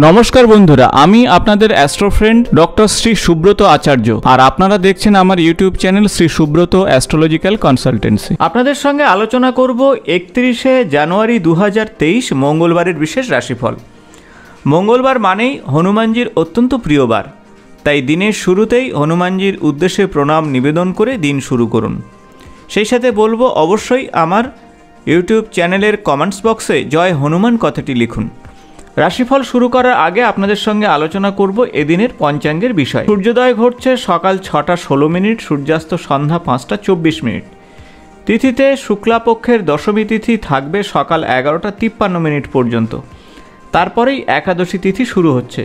নমস্কার বন্ধুরা, আমি আপনাদের astro friend doctor Shri Subrata Acharya, আর আপনারা দেখছেন আমার YouTube channel Shri Subrata astrological consultancy. আপনাদের সঙ্গে আলোচনা করব 31শে জানুয়ারি 2023 মঙ্গলবারের বিশেষ রাশিফল। মঙ্গলবার মানেই হনুমানজির অত্যন্ত প্রিয় বার, তাই দিনের শুরুতেই হনুমানজির উদ্দেশ্যে প্রণাম নিবেদন করে দিন শুরু করুন। সেই সাথে বলবো অবশ্যই আমার ইউটিউব চ্যানেলের কমেন্টস বক্সে জয় হনুমান কথাটি লিখুন। রাশিফল শুরু করার আগে আপনাদের সঙ্গে আলোচনা করব এদিনের পঞ্চাঙ্গের বিষয়। সূর্যোদয় ঘটছে সকাল 6টা 16 মিনিট, সূর্যাস্ত সন্ধ্যা 5টা 24 মিনিট। তিথিতে শুক্লাপক্ষের দশমী তিথি থাকবে সকাল 11টা 53 মিনিট পর্যন্ত, তারপরেই একাদশী তিথি শুরু হচ্ছে।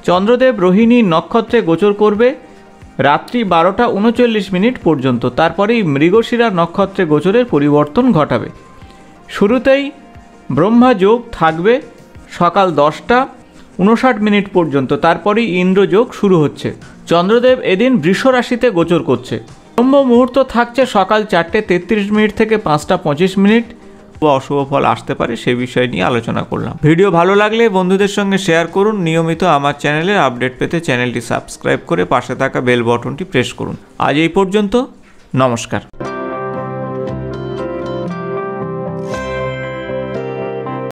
চন্দ্রদেব রোহিণী নক্ষত্রে গোচর করবে রাত্রি 12টা 39 মিনিট পর্যন্ত, তারপরেই মৃগশিরা নক্ষত্রে গোচরের পরিবর্তন ঘটাবে। শুরুতেই ব্রহ্মা যোগ থাকবে সকাল 10টা 59 মিনিট পর্যন্ত, তারপরেই ইন্দ্রযোগ শুরু হচ্ছে। চন্দ্রদেব এদিন বৃষ রাশিতে গোচর করছে। ব্রহ্ম মুহূর্ত থাকছে সকাল 4টে 33 মিনিট থেকে 5টা 25 মিনিট। অশুভ ফল আসতে পারে সে বিষয় নিয়ে আলোচনা করলাম। ভিডিও ভালো লাগলে বন্ধুদের সঙ্গে শেয়ার করুন। নিয়মিত আমার চ্যানেলের আপডেট পেতে চ্যানেলটি সাবস্ক্রাইব করে পাশে থাকা বেল বটনটি প্রেস করুন। আজ এই পর্যন্ত, নমস্কার।